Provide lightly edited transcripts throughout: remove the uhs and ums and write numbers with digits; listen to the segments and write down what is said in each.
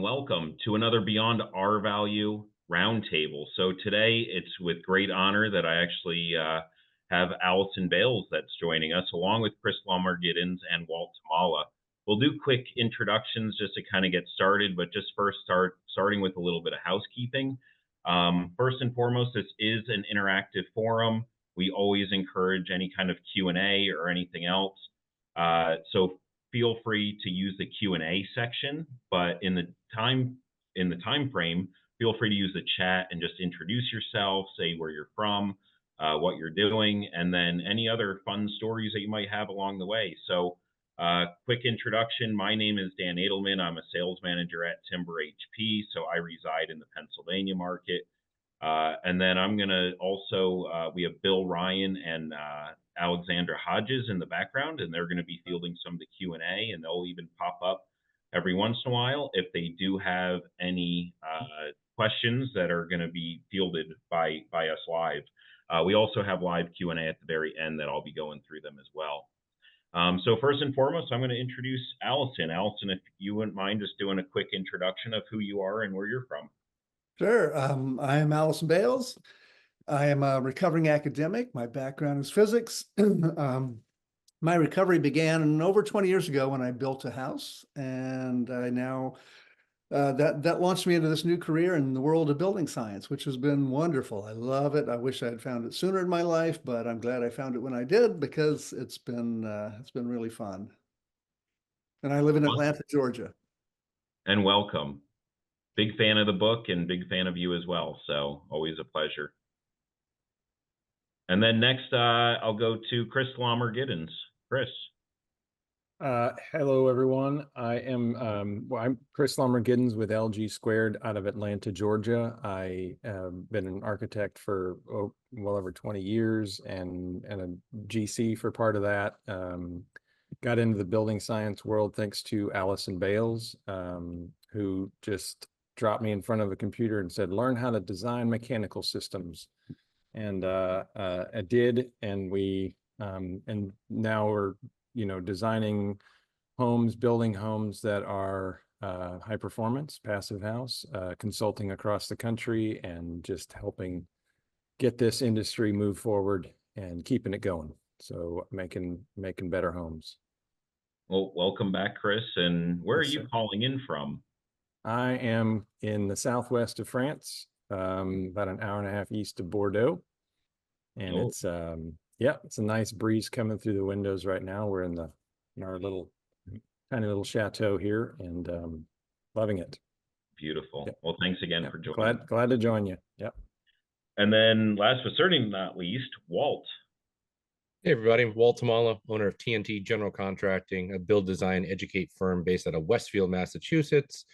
and welcome to another Beyond Our Value Roundtable. So today it's with great honor that I actually have Allison Bales that's joining us, along with Chris Lomer-Giddens and Walt Tamala. We'll do quick introductions just to kind of get started, but just first starting with a little bit of housekeeping. First and foremost, this is an interactive forum. We always encourage any kind of Q&A or anything else. So feel free to use the Q&A section, but in the time frame, feel free to use the chat and just introduce yourself, say where you're from, what you're doing, and then any other fun stories that you might have along the way. So quick introduction, my name is Dan Edelman. I'm a sales manager at TimberHP, so I reside in the Pennsylvania market. And then I'm gonna also, we have Bill Ryan and Alexandra Hodges in the background, and they're gonna be fielding some of the Q&A, and they'll even pop up every once in a while if they do have any questions that are gonna be fielded by us live. We also have live Q&A at the very end that I'll be going through them as well. So first and foremost, I'm gonna introduce Allison. Allison, if you wouldn't mind just doing a quick introduction of who you are and where you're from. Sure. I am Allison Bales. I am a recovering academic. My background is physics. My recovery began over 20 years ago when I built a house, and I now that launched me into this new career in the world of building science, which has been wonderful. I love it. I wish I had found it sooner in my life, but I'm glad I found it when I did because it's been really fun. And I live in Atlanta, Georgia. And welcome. Big fan of the book and big fan of you as well. So always a pleasure. And then next, I'll go to Chris Lomer-Giddens. Chris. Hello, everyone. I'm Chris Lomer-Giddens with LG Squared out of Atlanta, Georgia. I have been an architect for well over 20 years and a GC for part of that. Got into the building science world thanks to Allison Bales, who just dropped me in front of a computer and said, learn how to design mechanical systems. And I did, and and now we're, designing homes, building homes that are high performance, passive house, consulting across the country and just helping get this industry move forward and keeping it going. So making better homes. Well, welcome back, Chris. And where Yes, are you sir. calling in from? I am in the southwest of France, about an hour and a half east of Bordeaux. And it's it's a nice breeze coming through the windows right now. We're in our tiny little chateau here and loving it. Beautiful. Yep. Well, thanks again for joining. Glad to join you. Yep. And then last but certainly not least, Walt. Hey everybody, Walt Tamala, owner of TNT General Contracting, a build, design, educate firm based out of Westfield, Massachusetts.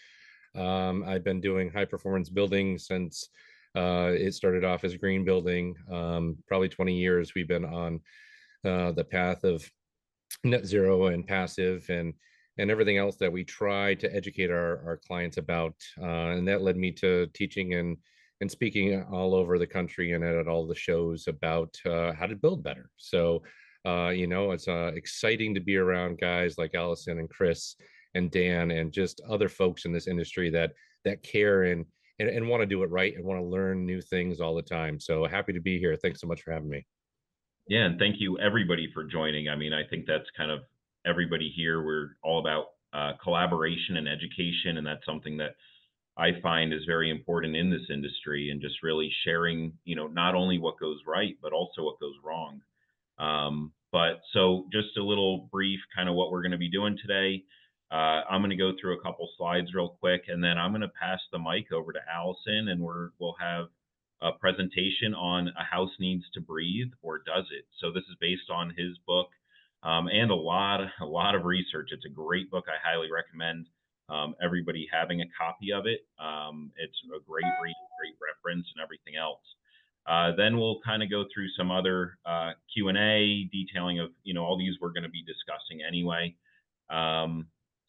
I've been doing high performance building since it started off as a green building. Probably 20 years we've been on the path of net zero and passive and everything else that we try to educate our clients about. And that led me to teaching and speaking all over the country and at all the shows about how to build better. So, it's exciting to be around guys like Allison and Chris and Dan and just other folks in this industry that care and want to do it right and want to learn new things all the time. So happy to be here. Thanks so much for having me. Yeah, and thank you everybody for joining. I mean, I think that's kind of everybody here. We're all about collaboration and education, and that's something that I find is very important in this industry, and just really sharing, not only what goes right, but also what goes wrong. But so just a little brief kind of what we're going to be doing today. I'm going to go through a couple slides real quick, and then I'm going to pass the mic over to Allison, and we'll have a presentation on A House Needs to Breathe, or Does It? So this is based on his book and a lot of research. It's a great book. I highly recommend everybody having a copy of it. It's a great read, great reference, and everything else. Then we'll kind of go through some other Q&A detailing of all these we're going to be discussing anyway.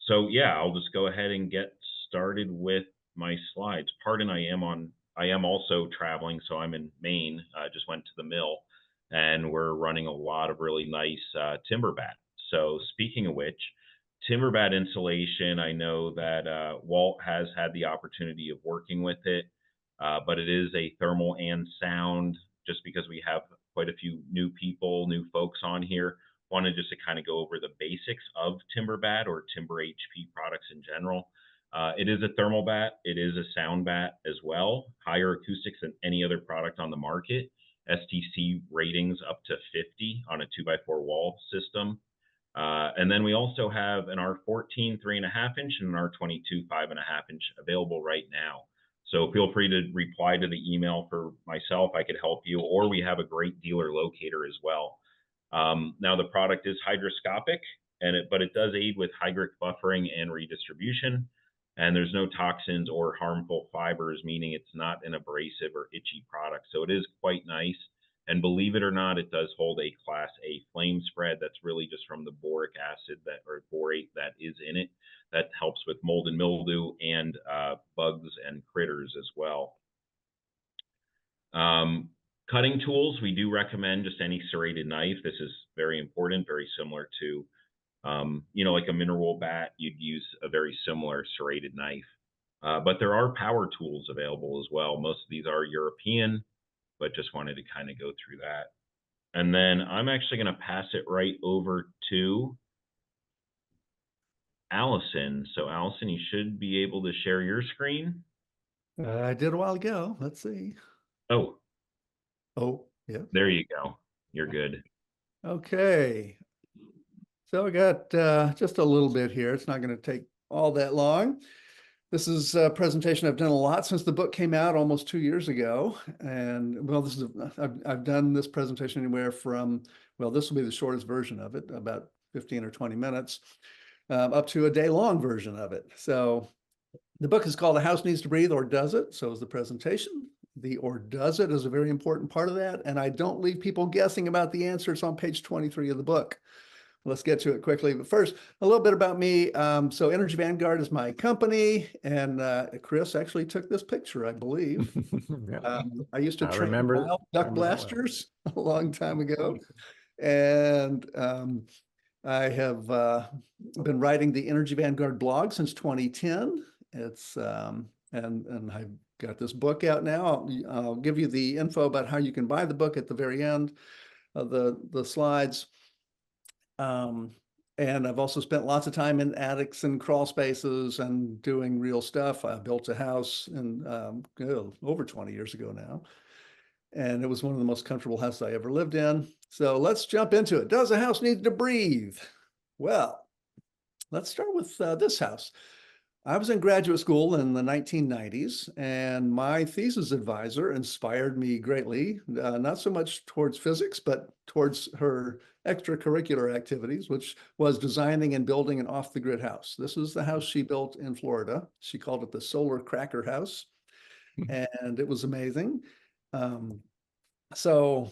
So yeah, I'll just go ahead and get started with my slides. Pardon, I am also traveling, so I'm in Maine. I just went to the mill, and we're running a lot of really nice timber bat. So speaking of which, Timberbat insulation, I know that Walt has had the opportunity of working with it, but it is a thermal and sound. Just because we have quite a few new people, new folks on here, wanted just to kind of go over the basics of Timberbat or TimberHP products in general. It is a thermal bat. It is a sound bat as well. Higher acoustics than any other product on the market. STC ratings up to 50 on a 2x4 wall system. And then we also have an R14 3.5 inch and an R22 5.5 inch available right now. So feel free to reply to the email for myself. I could help you, or we have a great dealer locator as well. Now the product is hygroscopic, but it does aid with hygric buffering and redistribution. And there's no toxins or harmful fibers, meaning it's not an abrasive or itchy product. So it is quite nice. And believe it or not, it does hold a Class A flame spread. That's really just from the boric acid or borate that is in it. That helps with mold and mildew and bugs and critters as well. Cutting tools, we do recommend just any serrated knife. This is very important, very similar to, like a mineral wool bat, you'd use a very similar serrated knife. But there are power tools available as well. Most of these are European, but just wanted to kind of go through that. And then I'm actually going to pass it right over to Allison. So Allison, you should be able to share your screen. I did a while ago. Let's see. Oh, yeah. There you go. You're good. Okay. So I got just a little bit here. It's not going to take all that long. This is a presentation I've done a lot since the book came out almost 2 years ago. And well, I've done this presentation anywhere from, well, this will be the shortest version of it, about 15 or 20 minutes, up to a day-long version of it. So the book is called A House Needs to Breathe, or Does It? So is the presentation. The or does it is a very important part of that. And I don't leave people guessing about the answers on page 23 of the book. Let's get to it quickly. But first, a little bit about me. So Energy Vanguard is my company, and Chris actually took this picture, I believe. Yeah. I used to I train remember wild duck that well. blasters a long time ago. And I have been writing the Energy Vanguard blog since 2010. It's and I've got this book out now. I'll give you the info about how you can buy the book at the very end of the slides. And I've also spent lots of time in attics and crawl spaces and doing real stuff. I built a house over 20 years ago now. And it was one of the most comfortable houses I ever lived in. So let's jump into it. Does a house need to breathe? Well, let's start with this house. I was in graduate school in the 1990s, and my thesis advisor inspired me greatly, not so much towards physics, but towards her extracurricular activities, which was designing and building an off-the-grid house. This is the house she built in Florida. She called it the Solar Cracker House, and it was amazing. So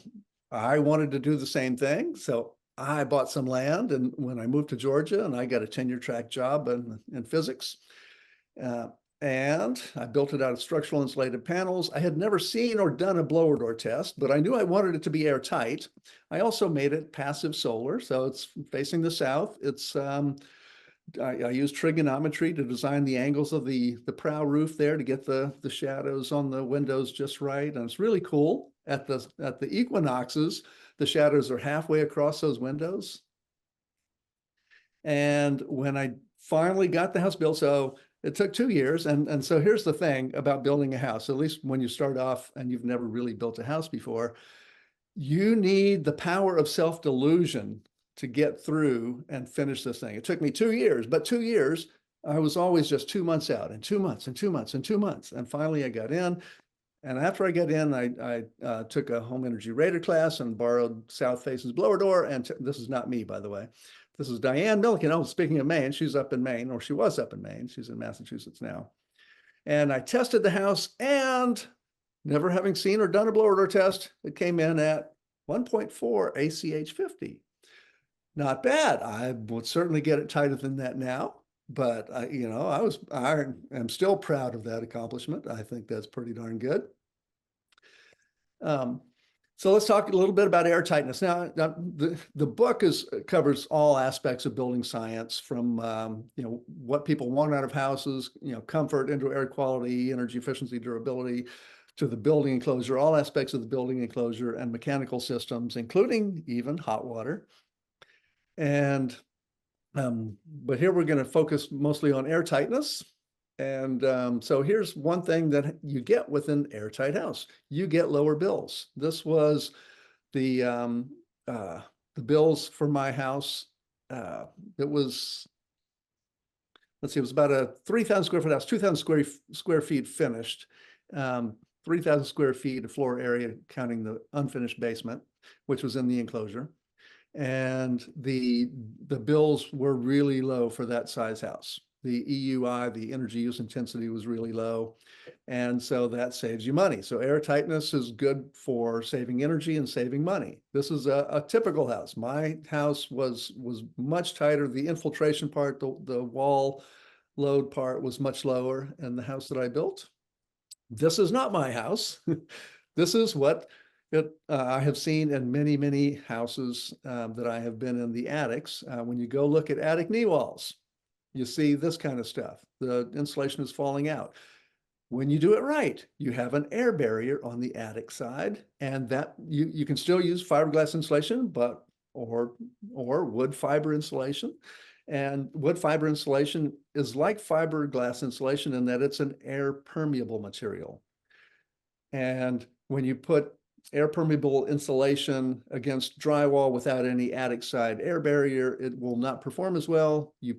I wanted to do the same thing. So I bought some land, and when I moved to Georgia, and I got a tenure track job in physics, and I built it out of structural insulated panels. I had never seen or done a blower door test, but I knew I wanted it to be airtight. I also made it passive solar, so it's facing the south. It's I used trigonometry to design the angles of the prow roof there to get the shadows on the windows just right, and it's really cool. At the equinoxes, the shadows are halfway across those windows. And when I finally got the house built, so it took 2 years. And so here's the thing about building a house, at least when you start off and you've never really built a house before, you need the power of self-delusion to get through and finish this thing. It took me 2 years, but 2 years, I was always just 2 months out, and 2 months, and 2 months, and 2 months. And finally I got in. And after I got in, I took a home energy rater class and borrowed South Face's blower door. And this is not me, by the way. This is Diane Milliken. Oh, speaking of Maine, she's up in Maine, or she was up in Maine. She's in Massachusetts now. And I tested the house, and never having seen or done a blower door test, it came in at 1.4 ACH 50. Not bad. I would certainly get it tighter than that now. But I am still proud of that accomplishment. I think that's pretty darn good. So let's talk a little bit about air tightness. Now the book covers all aspects of building science, from what people want out of houses, comfort, indoor air quality, energy efficiency, durability, to the building enclosure, all aspects of the building enclosure and mechanical systems, including even hot water. And but here we're going to focus mostly on air tightness. And so here's one thing that you get with an airtight house: you get lower bills. This was the bills for my house. It was, let's see, it was about a 3,000 square foot house, 2,000 square feet finished, 3,000 square feet of floor area, counting the unfinished basement, which was in the enclosure. And the bills were really low for that size house. The EUI, the energy use intensity, was really low. And so that saves you money. So air tightness is good for saving energy and saving money. This is a typical house. My house was much tighter. The infiltration part, the wall load part, was much lower in the house that I built. This is not my house. This is what I have seen in many, many houses that I have been in, the attics. When you go look at attic knee walls, you see this kind of stuff. The insulation is falling out. When you do it right, you have an air barrier on the attic side, and that you can still use fiberglass insulation, or wood fiber insulation. And wood fiber insulation is like fiberglass insulation in that it's an air permeable material. And when you put air permeable insulation against drywall without any attic side air barrier, it will not perform as well. You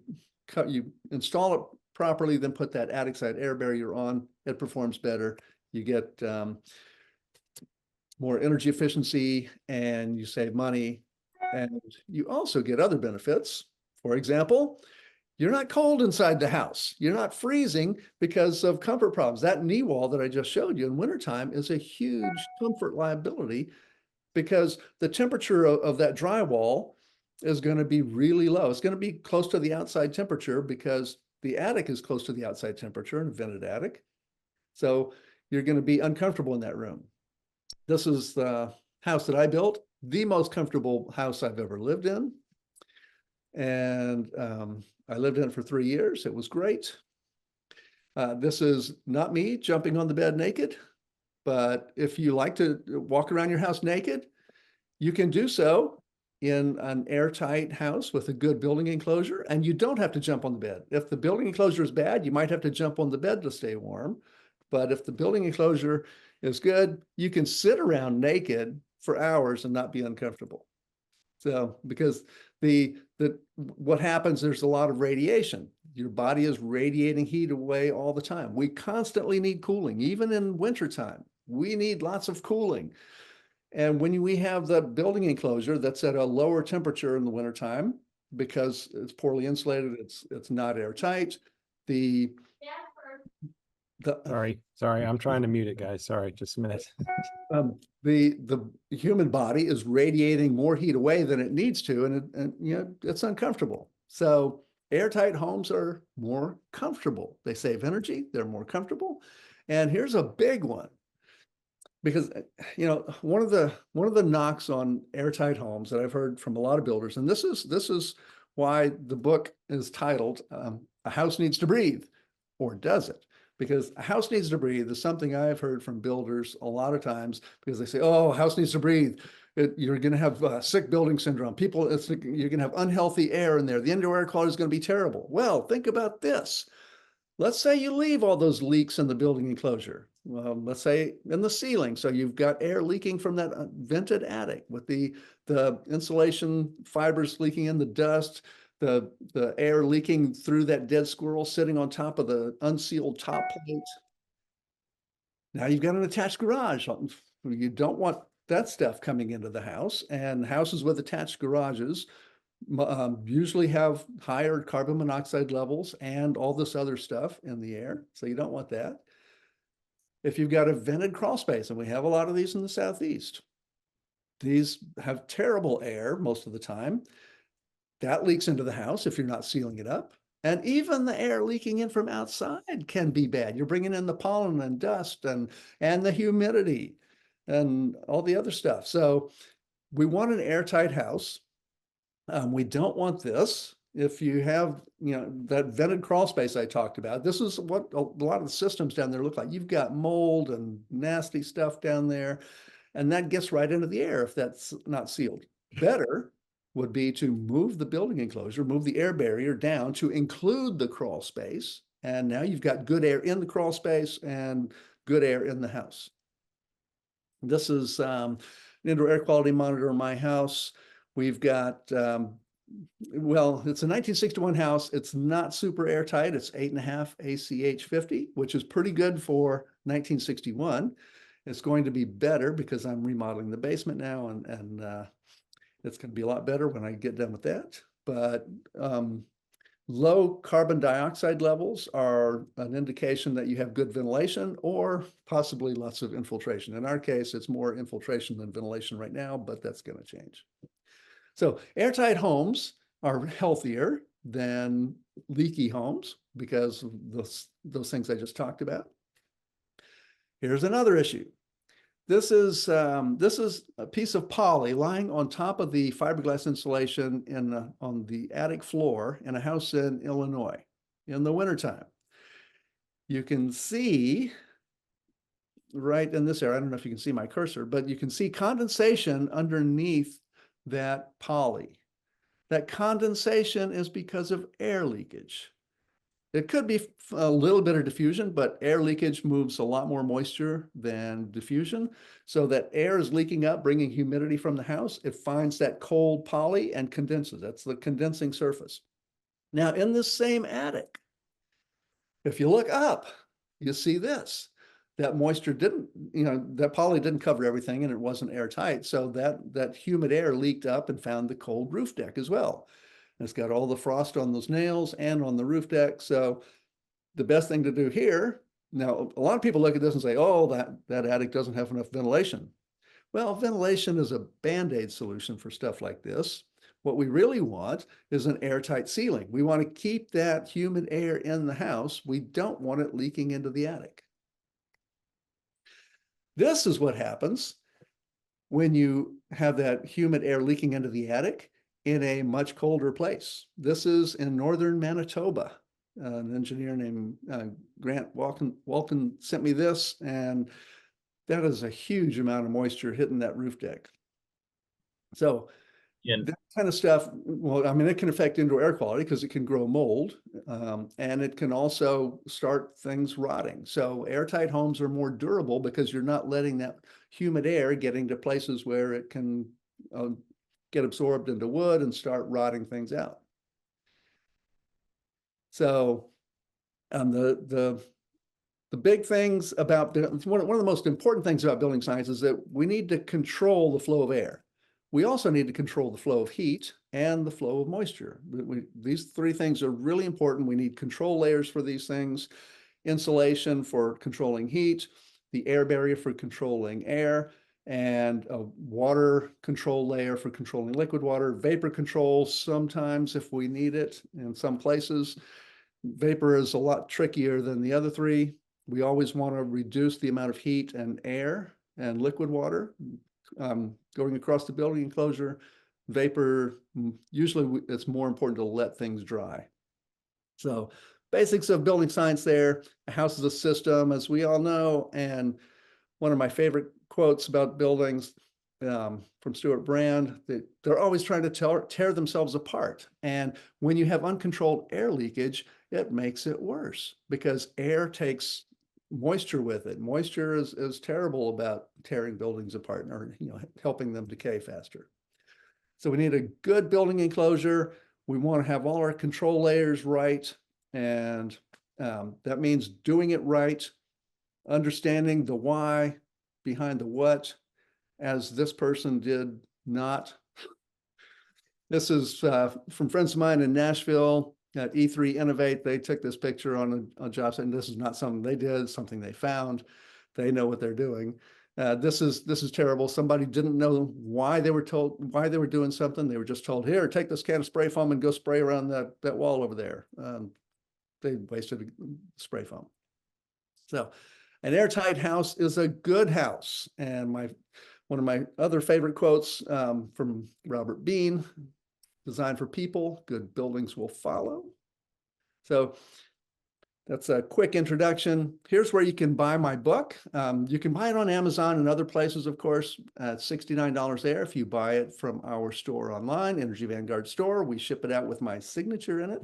install it properly, then put that attic side air barrier on, it performs better. You get more energy efficiency and you save money, and you also get other benefits. For example, you're not cold inside the house. You're not freezing because of comfort problems. That knee wall that I just showed you in wintertime is a huge comfort liability, because the temperature of that drywall is going to be really low. It's going to be close to the outside temperature because the attic is close to the outside temperature in a vented attic. So you're going to be uncomfortable in that room. This is the house that I built, the most comfortable house I've ever lived in. And I lived in it for 3 years. It was great. This is not me jumping on the bed naked, but if you like to walk around your house naked, you can do so in an airtight house with a good building enclosure, and you don't have to jump on the bed. If the building enclosure is bad, you might have to jump on the bed to stay warm. But if the building enclosure is good, you can sit around naked for hours and not be uncomfortable. So, because what happens, there's a lot of radiation. Your body is radiating heat away all the time. We constantly need cooling, even in wintertime. We need lots of cooling. And when we have the building enclosure that's at a lower temperature in the wintertime, because it's poorly insulated, it's not airtight, Sorry, I'm trying to mute it, guys. Sorry, just a minute. The human body is radiating more heat away than it needs to, and it's uncomfortable. So airtight homes are more comfortable. They save energy, they're more comfortable. And here's a big one, because one of the knocks on airtight homes that I've heard from a lot of builders, and this is why the book is titled "A House Needs to Breathe," or does it? Because a house needs to breathe is something I've heard from builders a lot of times, because they say, "Oh, a house needs to breathe. You're going to have sick building syndrome. You're going to have unhealthy air in there. The indoor air quality is going to be terrible." Well, think about this. Let's say you leave all those leaks in the building enclosure. Let's say in the ceiling. So you've got air leaking from that vented attic with the insulation fibers leaking in, the dust, the air leaking through that dead squirrel sitting on top of the unsealed top plate. Now you've got an attached garage. You don't want that stuff coming into the house, and houses with attached garages usually have higher carbon monoxide levels and all this other stuff in the air. So you don't want that. If you've got a vented crawl space, and we have a lot of these in the Southeast, these have terrible air most of the time. That leaks into the house if you're not sealing it up. And even the air leaking in from outside can be bad. You're bringing in the pollen and dust and the humidity. and all the other stuff. So we want an airtight house. We don't want this. If you have, that vented crawl space I talked about, this is what a lot of the systems down there look like. You've got mold and nasty stuff down there, and that gets right into the air if that's not sealed. Better would be to move the building enclosure, move the air barrier down to include the crawl space. And now you've got good air in the crawl space and good air in the house. This is an indoor air quality monitor in my house. We've got, well, it's a 1961 house. It's not super airtight. It's 8.5 ACH 50, which is pretty good for 1961. It's going to be better because I'm remodeling the basement now, and it's going to be a lot better when I get done with that. But low carbon dioxide levels are an indication that you have good ventilation or possibly lots of infiltration. In our case, it's more infiltration than ventilation right now, but that's going to change. So airtight homes are healthier than leaky homes because of those things I just talked about. Here's another issue. This is a piece of poly lying on top of the fiberglass insulation on the attic floor in a house in Illinois in the wintertime. You can see right in this area, I don't know if you can see my cursor, but you can see condensation underneath that poly. That condensation is because of air leakage. It could be a little bit of diffusion, but air leakage moves a lot more moisture than diffusion. So that air is leaking up, bringing humidity from the house. It finds that cold poly and condenses. That's the condensing surface. Now, in this same attic, if you look up, you see this. That moisture didn't, that poly didn't cover everything and it wasn't airtight. So that humid air leaked up and found the cold roof deck as well. It's got all the frost on those nails and on the roof deck. So the best thing to do here, now a lot of people look at this and say, oh, that attic doesn't have enough ventilation. Well, ventilation is a Band-Aid solution for stuff like this. What we really want is an airtight ceiling. We want to keep that humid air in the house. We don't want it leaking into the attic. This is what happens when you have that humid air leaking into the attic in a much colder place. This is in northern Manitoba. An engineer named Grant Walton sent me this, and that is a huge amount of moisture hitting that roof deck. So that kind of stuff, well, I mean, it can affect indoor air quality because it can grow mold, and it can also start things rotting. So airtight homes are more durable because you're not letting that humid air getting to places where it can get absorbed into wood and start rotting things out. So the big things about, one of the most important things about building science is that we need to control the flow of air. We also need to control the flow of heat and the flow of moisture. These three things are really important. We need control layers for these things: insulation for controlling heat, the air barrier for controlling air, and a water control layer for controlling liquid water, vapor control sometimes if we need it in some places. Vapor is a lot trickier than the other three. We always want to reduce the amount of heat and air and liquid water going across the building enclosure. Vapor, usually it's more important to let things dry. So basics of building science there. A house is a system, as we all know, and one of my favorite quotes about buildings from Stuart Brand, that they're always trying to tear themselves apart. And when you have uncontrolled air leakage, it makes it worse because air takes moisture with it. Moisture is terrible about tearing buildings apart or helping them decay faster. So we need a good building enclosure. We want to have all our control layers right. And that means doing it right, understanding the why behind the what, as this person did not. This is from friends of mine in Nashville at E3 Innovate. They took this picture on a job site, and this is not something they did, something they found. They know what they're doing. This is terrible. Somebody didn't know why they were doing something. They were just told, here, take this can of spray foam and go spray around that wall over there. They wasted spray foam. So An airtight house is a good house. And one of my other favorite quotes from Robert Bean, designed for people, good buildings will follow. So that's a quick introduction. Here's where you can buy my book. You can buy it on Amazon and other places, of course, at $69 there. If you buy it from our store online, Energy Vanguard store, we ship it out with my signature in it.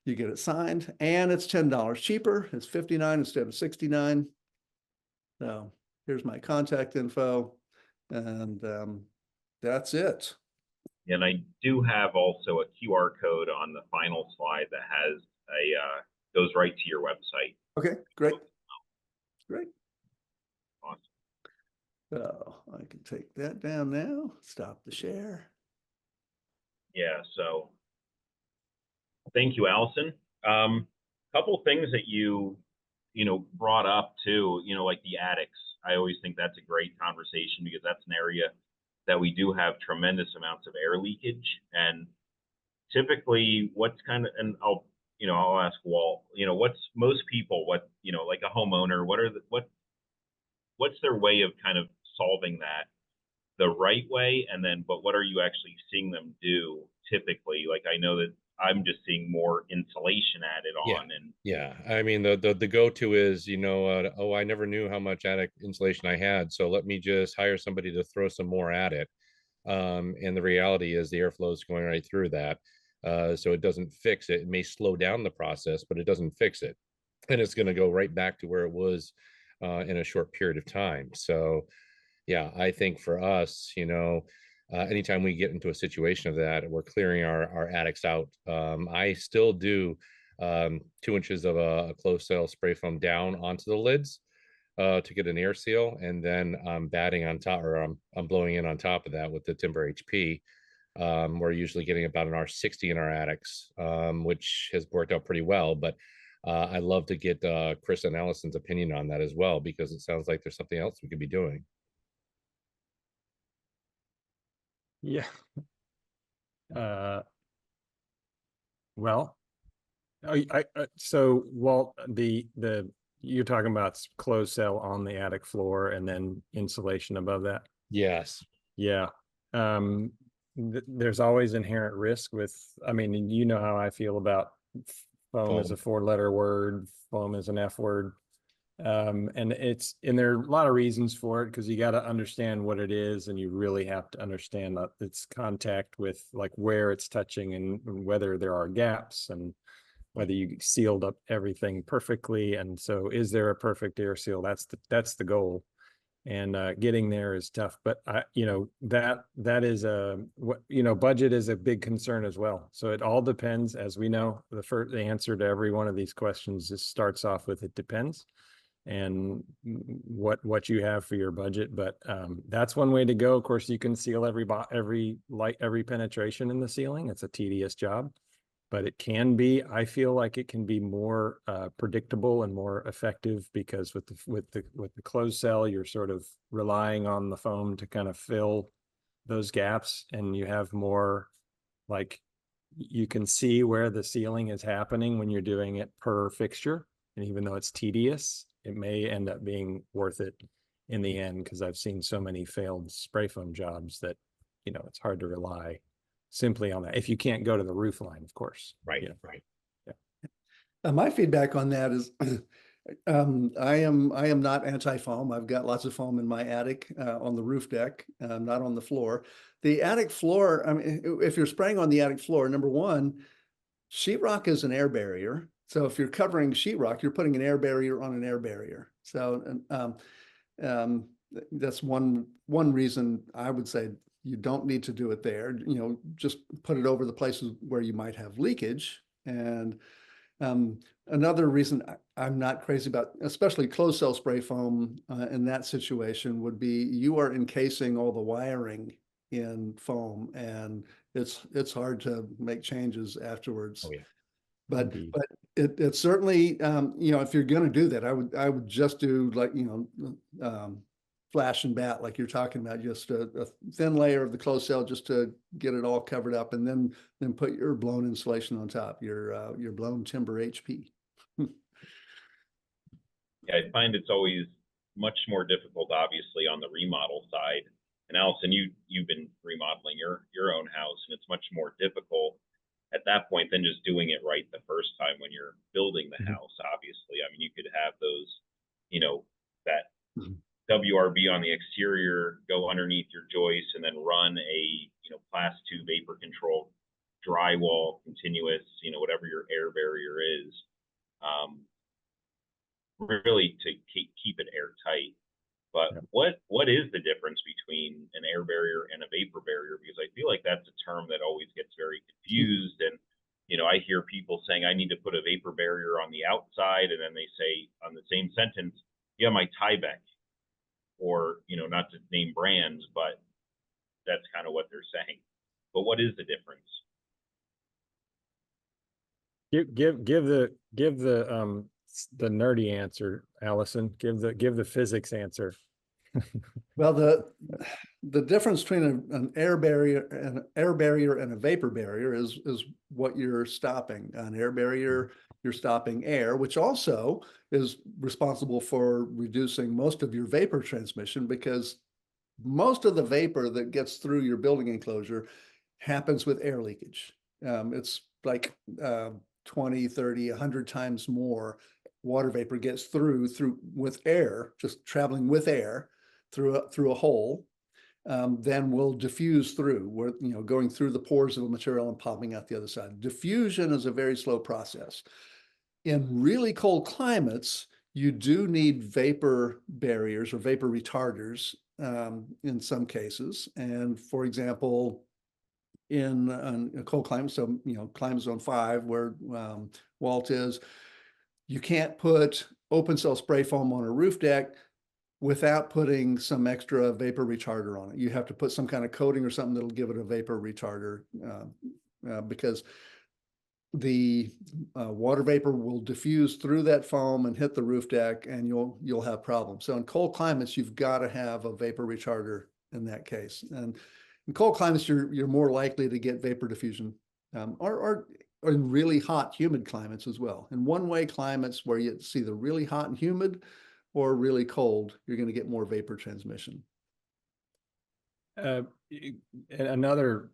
You get it signed, and it's $10 cheaper. It's $59 instead of $69. So here's my contact info, and that's it. And I do have also a QR code on the final slide that has goes right to your website. Okay, great. Great. Awesome. So I can take that down now, stop the share. Yeah, so thank you, Allison. Couple things that you brought up too, like the attics. I always think that's a great conversation because that's an area that we do have tremendous amounts of air leakage. And typically what's kind of, and I'll ask Walt, what's most people, like a homeowner, what's their way of kind of solving that the right way? And then, but what are you actually seeing them do typically? Like, I know that I'm just seeing more insulation added on. And yeah, I mean, the go-to is, oh, I never knew how much attic insulation I had, so let me just hire somebody to throw some more at it. And the reality is the airflow is going right through that. So it doesn't fix it. It may slow down the process, but it doesn't fix it. And it's going to go right back to where it was in a short period of time. So yeah, I think for us, anytime we get into a situation of that, we're clearing our attics out. I still do 2 inches of a closed cell spray foam down onto the lids to get an air seal, and then I'm batting on top, or I'm blowing in on top of that with the TimberHP. We're usually getting about an R60 in our attics, which has worked out pretty well. But I'd love to get Chris and Allison's opinion on that as well, because it sounds like there's something else we could be doing. Yeah. Well, so Walt, you're talking about closed cell on the attic floor and then insulation above that. Yes. Yeah. There's always inherent risk with, I mean, you know how I feel about foam as a 4-letter word, foam as an F word. And there are a lot of reasons for it, because you got to understand what it is, and you really have to understand that its contact with, like, where it's touching and whether there are gaps and whether you sealed up everything perfectly. And so is there a perfect air seal? That's the goal. And getting there is tough, but that is budget is a big concern as well. So it all depends. As we know, the answer to every one of these questions just starts off with it depends, and what you have for your budget. But that's one way to go. Of course, you can seal every penetration in the ceiling. It's a tedious job, but I feel like it can be more predictable and more effective, because with the closed cell, you're sort of relying on the foam to kind of fill those gaps, and you have more, like, you can see where the sealing is happening when you're doing it per fixture. And even though it's tedious, it may end up being worth it in the end, because I've seen so many failed spray foam jobs that, it's hard to rely simply on that. If you can't go to the roof line, of course. Right. Right. Yeah. My feedback on that is I am not anti-foam. I've got lots of foam in my attic on the roof deck, not on the floor. The attic floor, I mean, if you're spraying on the attic floor, number one, sheetrock is an air barrier. So if you're covering sheetrock, you're putting an air barrier on an air barrier. So that's one reason I would say you don't need to do it there. Just put it over the places where you might have leakage. And another reason I'm not crazy about, especially closed cell spray foam in that situation, would be you are encasing all the wiring in foam, and it's hard to make changes afterwards. Oh, yeah. But it certainly, if you're going to do that, I would just do, like, flash and bat, like you're talking about, just a thin layer of the closed cell just to get it all covered up, and then put your blown insulation on top, your blown TimberHP. Yeah, I find it's always much more difficult, obviously, on the remodel side. And Allison, you've been remodeling your own house, and it's much more difficult at that point than just doing it right the first time when you're building the house. Obviously, I mean, you could have those, that WRB on the exterior go underneath your joist, and then run a class 2 vapor control drywall continuous, whatever your air barrier is. Really to keep it airtight. But what is the difference between an air barrier and a vapor barrier? Because I feel like that's a term that always gets very confused. And, I hear people saying I need to put a vapor barrier on the outside, and then they say on the same sentence, yeah, my Tyvek, or, not to name brands, but that's kind of what they're saying. But what is the difference? Give the nerdy answer, Allison. Give the physics answer. Well, the difference between an air barrier and a vapor barrier is what you're stopping. An air barrier, you're stopping air, which also is responsible for reducing most of your vapor transmission, because most of the vapor that gets through your building enclosure happens with air leakage. It's like 20, 30, 100 times more water vapor gets through with air, just traveling with air through a hole, then will diffuse through, where, going through the pores of a material and popping out the other side. Diffusion is a very slow process. In really cold climates, you do need vapor barriers or vapor retarders in some cases. And for example, in a cold climate, so, climate zone 5, where Walt is, you can't put open cell spray foam on a roof deck without putting some extra vapor retarder on it. You have to put some kind of coating or something that'll give it a vapor retarder, because the water vapor will diffuse through that foam and hit the roof deck, and you'll have problems. So in cold climates, you've got to have a vapor retarder in that case. And in cold climates, you're more likely to get vapor diffusion, or in really hot, humid climates as well. In one-way climates where you see the really hot and humid, or really cold, you're going to get more vapor transmission. Another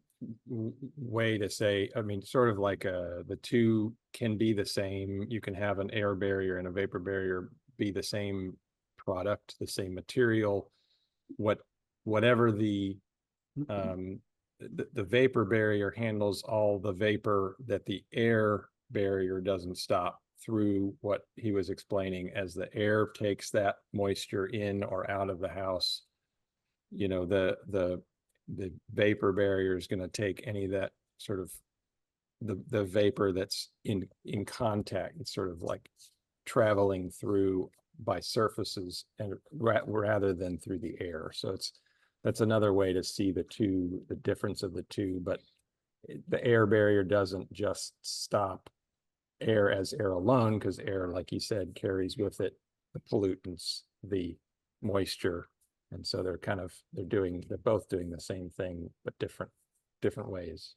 way to say, I mean, sort of like the two can be the same. You can have an air barrier and a vapor barrier be the same product, the same material. Whatever the vapor barrier handles all the vapor that the air barrier doesn't stop through, what he was explaining, as the air takes that moisture in or out of the house. The vapor barrier is going to take any of that sort of the vapor that's in contact. It's sort of like traveling through by surfaces, and rather than through the air. So that's another way to see the difference of the two. But the air barrier doesn't just stop air as air alone, because air, like you said, carries with it the pollutants, the moisture, and so they're both doing the same thing, but different ways.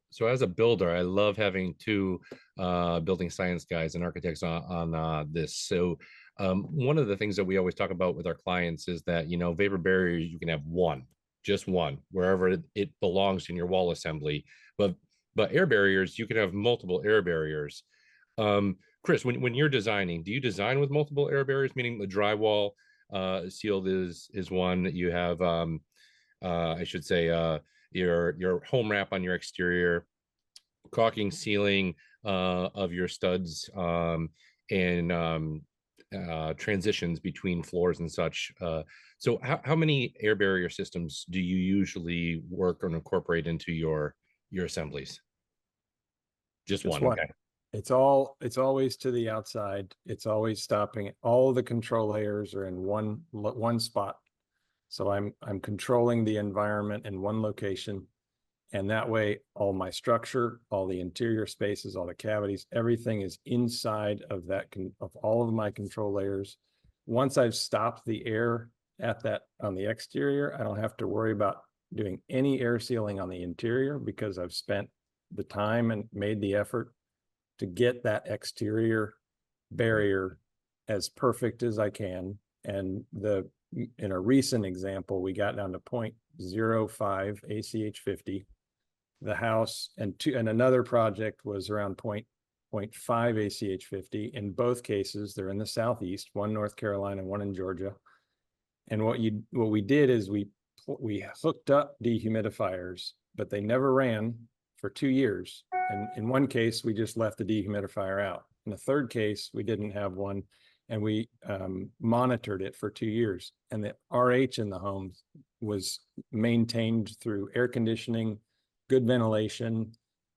So as a builder, I love having two building science guys and architects on this. So one of the things that we always talk about with our clients is that, vapor barriers, you can have just one, wherever it belongs in your wall assembly. But air barriers, you can have multiple air barriers. Chris, when you're designing, do you design with multiple air barriers, meaning the drywall sealed is one, you have, I should say, your home wrap on your exterior, caulking, sealing of your studs, and transitions between floors and such. So how many air barrier systems do you usually work or incorporate into your assemblies? Just one. Okay. It's always to the outside. It's always stopping. All the control layers are in one spot. So I'm controlling the environment in one location. And that way, all my structure, all the interior spaces, all the cavities, everything is inside of of all of my control layers. Once I've stopped the air on the exterior, I don't have to worry about doing any air sealing on the interior, because I've spent the time and made the effort to get that exterior barrier, as perfect as I can. And in a recent example, we got down to 0.05 ACH 50. The house and another project was around 0.5 ACH 50. In both cases, they're in the Southeast, one North Carolina, one in Georgia. And what we did is we hooked up dehumidifiers, but they never ran for 2 years. And in one case, we just left the dehumidifier out. In the third case, we didn't have one, and we monitored it for 2 years. And the RH in the home was maintained through air conditioning, good ventilation.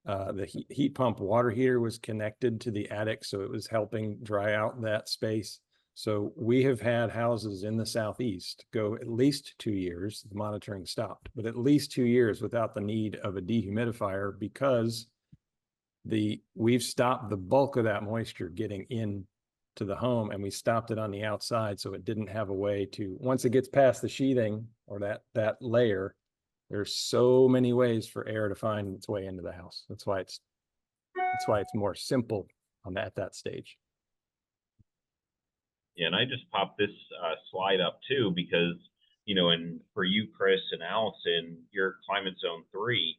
The heat pump water heater was connected to the attic, so it was helping dry out that space. So we have had houses in the Southeast go at least 2 years, the monitoring stopped, but at least 2 years without the need of a dehumidifier, because we've stopped the bulk of that moisture getting in to the home, and we stopped it on the outside, so it didn't have a way to, once it gets past the sheathing or that layer, there's so many ways for air to find its way into the house. That's why it's more simple at that stage. Yeah, and I just popped this slide up too because, and for you, Chris and Allison, you're climate zone 3,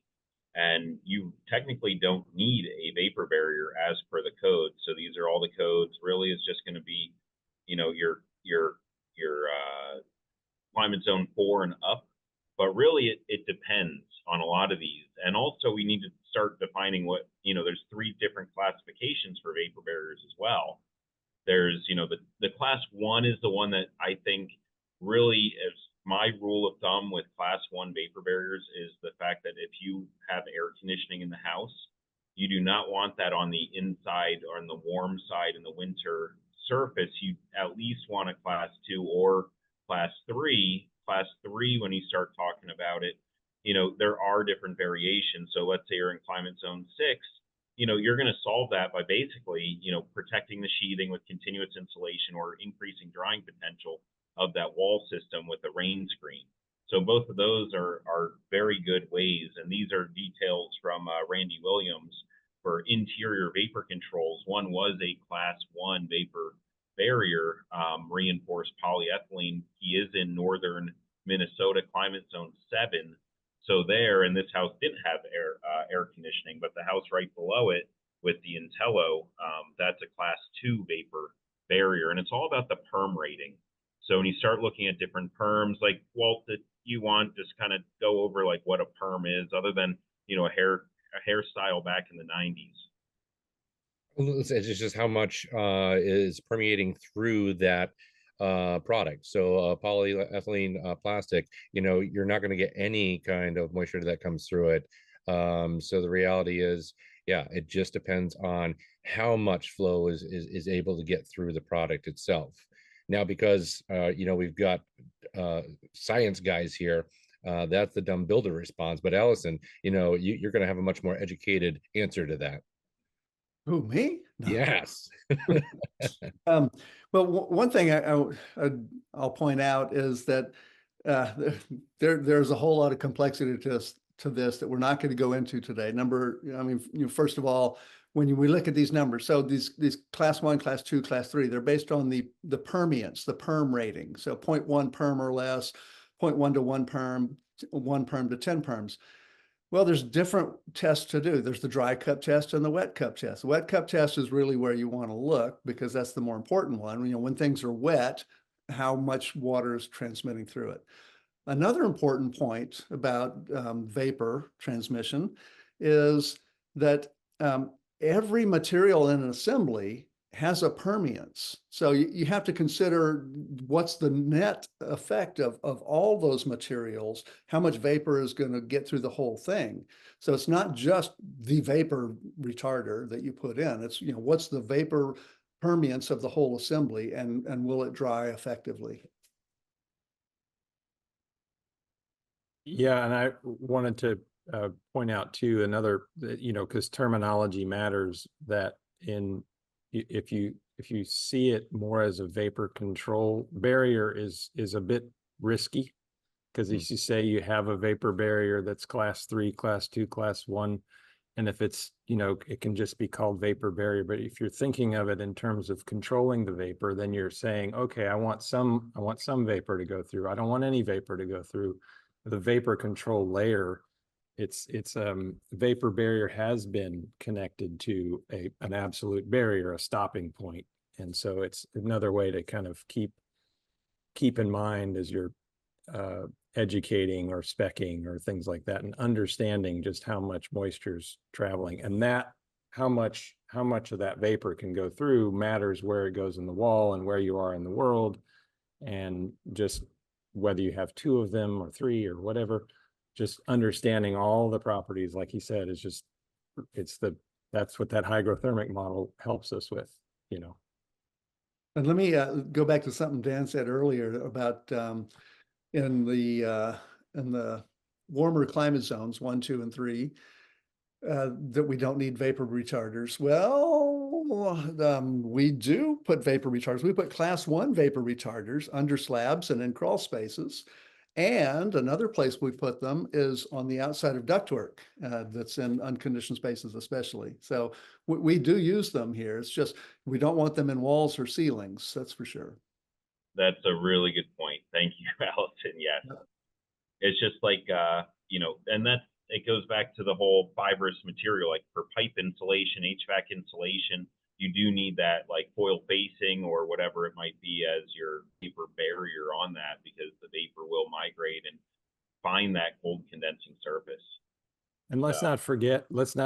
and you technically don't need a vapor barrier as per the code. So these are all the codes. Really, it's just going to be, your climate zone 4 and up. But really, it depends on a lot of these. And also, we need to start defining what, there's 3 different classifications for vapor barriers as well. There's, the class 1 is the one that I think really is my rule of thumb with class 1 vapor barriers is the fact that if you have air conditioning in the house, you do not want that on the inside or on the warm side in the winter surface. You at least want a class 2 or class 3. Class 3, when you start talking about it, there are different variations. So let's say you're in climate zone 6. You're going to solve that by basically, protecting the sheathing with continuous insulation or increasing drying potential of that wall system with a rain screen. So both of those are very good ways. And these are details from Randy Williams for interior vapor controls. One was a class 1 vapor barrier, reinforced polyethylene. He is in northern Minnesota, climate zone 7. So there, and this house didn't have air conditioning, but the house right below it with the Intello, that's a class 2 vapor barrier, and it's all about the perm rating. So when you start looking at different perms, like Walt, that you want, just kind of go over like what a perm is, other than a hairstyle back in the 90s. It's just how much is permeating through that product. So polyethylene plastic, you're not going to get any kind of moisture that comes through it. So the reality is, yeah, it just depends on how much flow is able to get through the product itself. Now, because we've got science guys here, that's the dumb builder response. But Allison, you're going to have a much more educated answer to that. Who, me? No. Yes. Well, one thing I'll point out is that there's a whole lot of complexity to this that we're not going to go into today. First of all, when we look at these numbers, so these class 1, class 2, class 3, they're based on the permeance, the perm rating. So 0.1 perm or less, 0.1 to 1 perm, 1 perm to 10 perms. Well, there's different tests to do. There's the dry cup test and the wet cup test. The wet cup test is really where you want to look because that's the more important one. When things are wet, how much water is transmitting through it. Another important point about vapor transmission is that every material in an assembly has a permeance. So you have to consider what's the net effect of all those materials, how much vapor is going to get through the whole thing. So it's not just the vapor retarder that you put in, it's, what's the vapor permeance of the whole assembly, and will it dry effectively? Yeah, and I wanted to point out too, another, because terminology matters, that if you see it more as a vapor control barrier is a bit risky, because as you say, you have a vapor barrier that's class 3, class 2, class 1. And if it's, it can just be called vapor barrier, but if you're thinking of it in terms of controlling the vapor, then you're saying, okay, I want some vapor to go through. I don't want any vapor to go through. The vapor control layer, it's vapor barrier has been connected to an absolute barrier, a stopping point. And so it's another way to kind of keep in mind as you're educating or speccing or things like that, and understanding just how much moisture's traveling, and that how much of that vapor can go through matters where it goes in the wall and where you are in the world, and just whether you have two of them or three or whatever, just understanding all the properties, like he said, is just that's what that hygrothermic model helps us with. And let me go back to something Dan said earlier about in the warmer climate zones, 1, 2, and 3, that we don't need vapor retarders. Well, we do put vapor retarders. We put class 1 vapor retarders under slabs and in crawl spaces. And another place we put them is on the outside of ductwork that's in unconditioned spaces especially. So we do use them here. It's just we don't want them in walls or ceilings, that's for sure. That's a really good point. Thank you, Allison. Yes. It's just like, and it goes back to the whole fibrous material, like for pipe insulation, HVAC insulation, you do need that like foil facing or whatever it might be as your vapor barrier on that, because the vapor will migrate and find that cold condensing surface. And let's not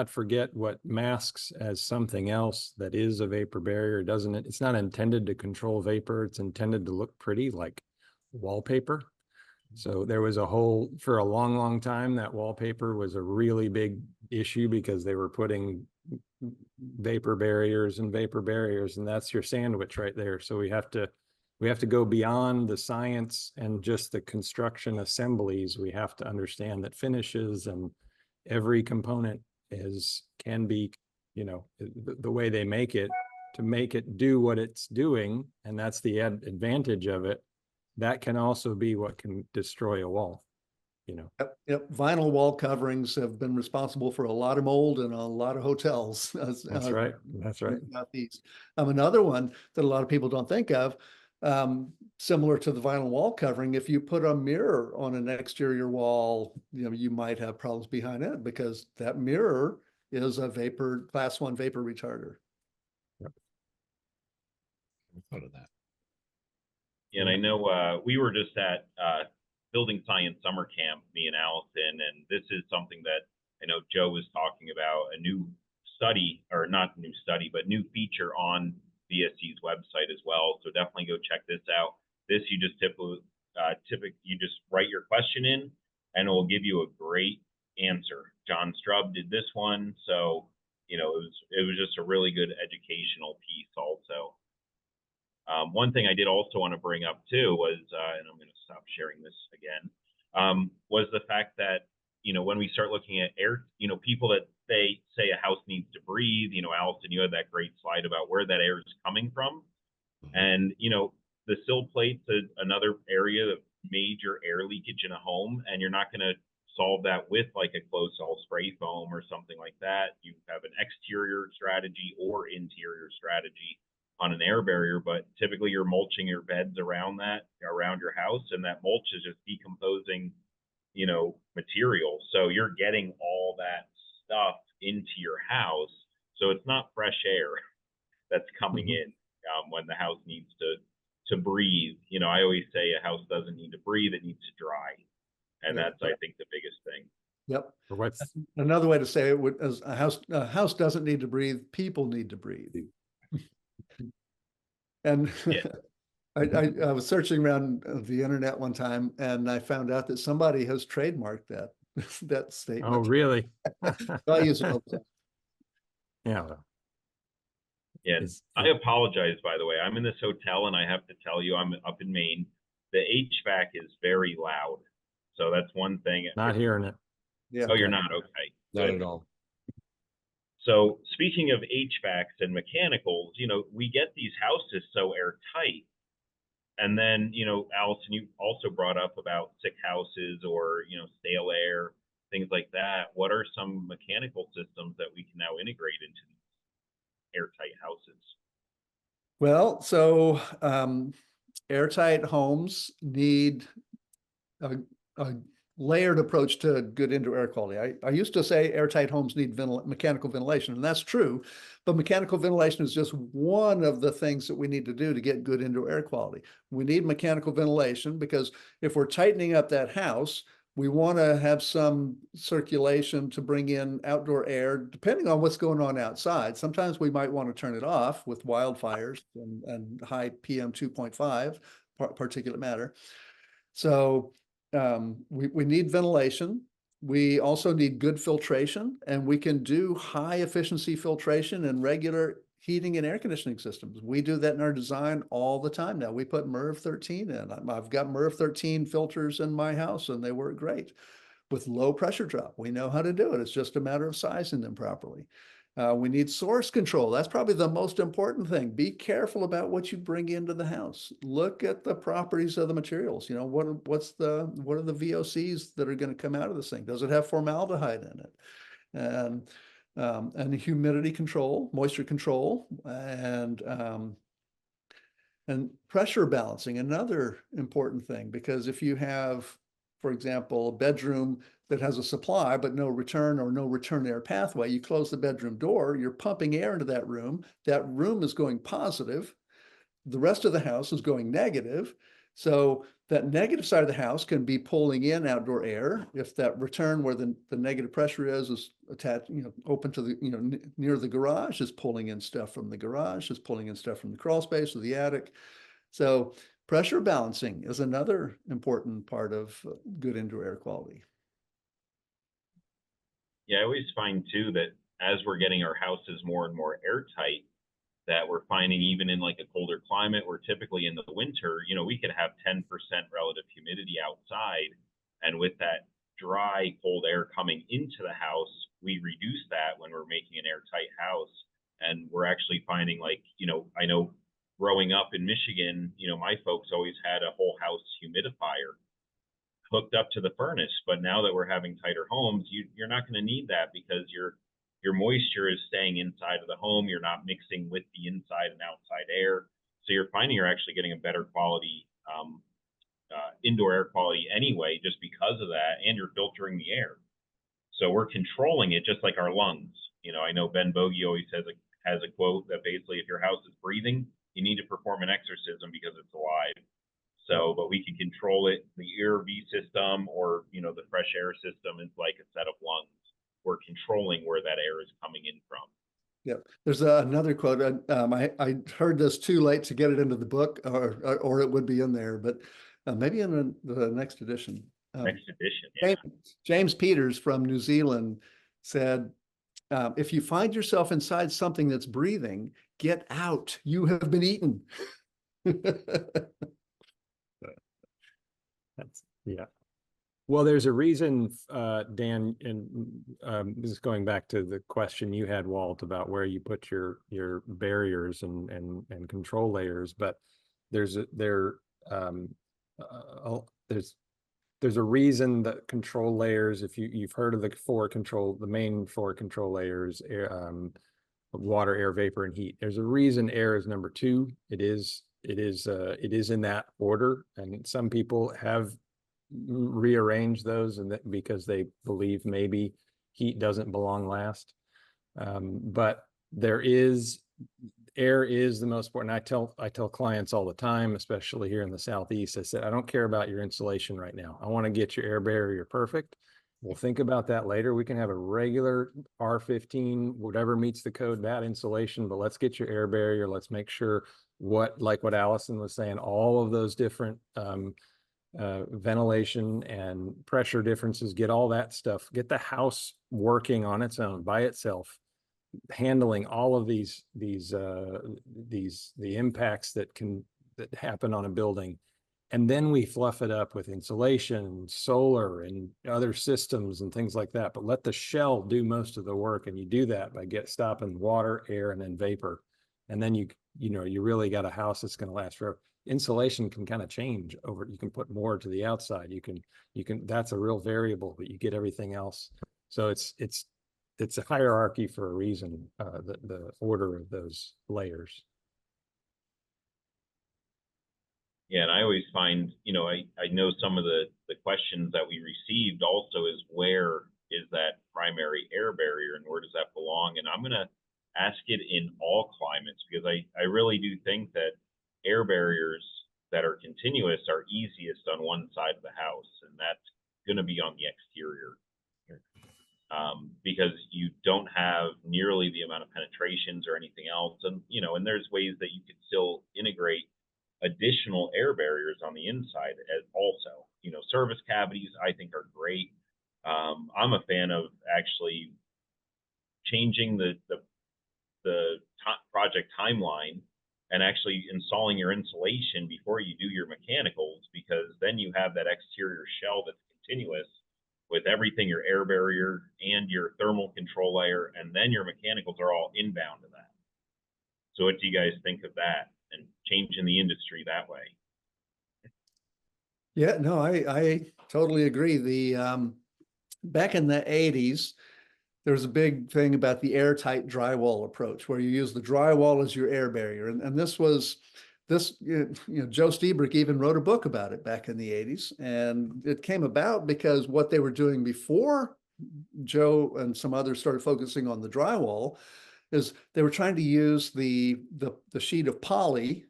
forget what masks as something else that is a vapor barrier, doesn't it? It's not intended to control vapor. It's intended to look pretty, like wallpaper. So there was for a long, long time, that wallpaper was a really big issue because they were putting vapor barriers, and that's your sandwich right there. So we have to go beyond the science and just the construction assemblies. We have to understand that finishes and every component can be, the way they make it, to make it do what it's doing, and that's the advantage of it. That can also be what can destroy a wall, Yep. Vinyl wall coverings have been responsible for a lot of mold in a lot of hotels. That's right. Southeast. Another one that a lot of people don't think of, similar to the vinyl wall covering, if you put a mirror on an exterior wall, you might have problems behind it because that mirror is a class 1 vapor retarder. Yep. I thought of that. And I know we were just at building science summer camp, me and Allison, and this is something that I know Joe was talking about, a new study, or not new study, but new feature on VSC's website as well. So definitely go check this out. This, you just you just write your question in and it will give you a great answer. John Strub did this one. So, it was just a really good educational piece also. One thing I did also want to bring up too was, and I'm going to stop sharing this again, was the fact that, when we start looking at air, people that say a house needs to breathe, Allison, you had that great slide about where that air is coming from. And, the sill plate's another area of major air leakage in a home, and you're not going to solve that with like a closed cell spray foam or something like that. You have an exterior strategy or interior strategy on an air barrier, but typically you're mulching your beds around your house, and that mulch is just decomposing, material. So you're getting all that stuff into your house. So it's not fresh air that's coming in when the house needs to breathe. I always say a house doesn't need to breathe, it needs to dry. And that's, I think, the biggest thing. Yep. What's another way to say it would, as a house doesn't need to breathe, people need to breathe. And yeah. I was searching around the internet one time, and I found out that somebody has trademarked that statement. Oh, really? I use it all the time. Yeah. Yeah. I apologize, by the way. I'm in this hotel, and I have to tell you, I'm up in Maine. The HVAC is very loud. So that's one thing. Not hearing it. Yeah. Oh, you're not? Okay. Not at all. So speaking of HVACs and mechanicals, we get these houses so airtight. And then, Allison, you also brought up about sick houses or, stale air. things like that, what are some mechanical systems that we can now integrate into these airtight houses? Well, so airtight homes need a, a layered approach to good indoor air quality. I used to say airtight homes need mechanical ventilation, and that's true, but mechanical ventilation is just one of the things that we need to do to get good indoor air quality. We need mechanical ventilation because if we're tightening up that house, we want to have some circulation to bring in outdoor air, depending on what's going on outside. Sometimes we might want to turn it off with wildfires and high PM 2.5 particulate matter. So we need ventilation. We also need good filtration, and we can do high efficiency filtration and regular heating and air conditioning systems. We do that in our design all the time now. We put MERV 13 in. I've got MERV 13 filters in my house, and they work great with low pressure drop. We know how to do it. It's just a matter of sizing them properly. We need source control. That's probably the most important thing. Be careful about what you bring into the house. Look at the properties of the materials. You know, what are the VOCs that are going to come out of this thing? Does it have formaldehyde in it? And humidity control, moisture control, and pressure balancing, another important thing, because if you have, for example, a bedroom that has a supply but no return or no return air pathway, you close the bedroom door, you're pumping air into that room is going positive, the rest of the house is going negative. So that negative side of the house can be pulling in outdoor air. If that return where the negative pressure is attached, open to the, near the garage, is pulling in stuff from the garage, is pulling in stuff from the crawl space or the attic. So pressure balancing is another important part of good indoor air quality. Yeah, I always find too that as we're getting our houses more and more airtight, that we're finding even in like a colder climate, where typically in the winter, we could have 10% relative humidity outside. And with that dry, cold air coming into the house, we reduce that when we're making an airtight house. And we're actually finding, like, I know growing up in Michigan, my folks always had a whole house humidifier hooked up to the furnace. But now that we're having tighter homes, you're not going to need that, because your moisture is staying inside of the home. You're not mixing with the inside and outside air. So you're finding you're actually getting a better quality indoor air quality anyway, just because of that, and you're filtering the air. So we're controlling it just like our lungs. I know Ben Bogey always has a quote that basically, if your house is breathing, you need to perform an exorcism because it's alive. So, but we can control it. The ERV system, or the fresh air system, is like a set of lungs. We're controlling where that air is coming in from. Yep. There's another quote. I heard this too late to get it into the book, or it would be in there, but maybe in the next edition. Next edition, yeah. James Peters from New Zealand said, if you find yourself inside something that's breathing, get out. You have been eaten. Yeah. Well, there's a reason, Dan, and this is going back to the question you had, Walt, about where you put your barriers and control layers. But there's a reason that control layers, if you've heard of the main four control layers, water, air, vapor, and heat. There's a reason air is number 2. It is in that order, and some people have rearrange those, and because they believe maybe heat doesn't belong last. But air is the most important. I tell clients all the time, especially here in the Southeast, I said, I don't care about your insulation right now. I want to get your air barrier perfect. We'll think about that later. We can have a regular R15, whatever meets the code, that insulation, but let's get your air barrier. Let's make sure like what Allison was saying, all of those different ventilation and pressure differences, get all that stuff, get the house working on its own by itself, handling all of the impacts that happen on a building. And then we fluff it up with insulation, solar, and other systems and things like that. But let the shell do most of the work, and you do that by stopping water, air, and then vapor. And then you really got a house that's going to last forever. insulation can kind of change over. You can put more to the outside. That's a real variable, but you get everything else. So it's a hierarchy for a reason, the order of those layers. Yeah, and I always find, I know some of the questions that we received also is, where is that primary air barrier and where does that belong? And I'm going to ask it in all climates, because I really do think that air barriers that are continuous are easiest on one side of the house, and that's going to be on the exterior. Because you don't have nearly the amount of penetrations or anything else. And, and there's ways that you could still integrate additional air barriers on the inside as also. Service cavities I think are great. I'm a fan of actually changing the project timeline and actually installing your insulation before you do your mechanicals, because then you have that exterior shell that's continuous with everything, your air barrier and your thermal control layer, and then your mechanicals are all inbound to that. So what do you guys think of that and changing the industry that way? Yeah, no, I totally agree. Back in the 80s, there was a big thing about the airtight drywall approach, where you use the drywall as your air barrier. And Joe Stiebrick even wrote a book about it back in the 80s. And it came about because what they were doing before Joe and some others started focusing on the drywall is they were trying to use the sheet of poly,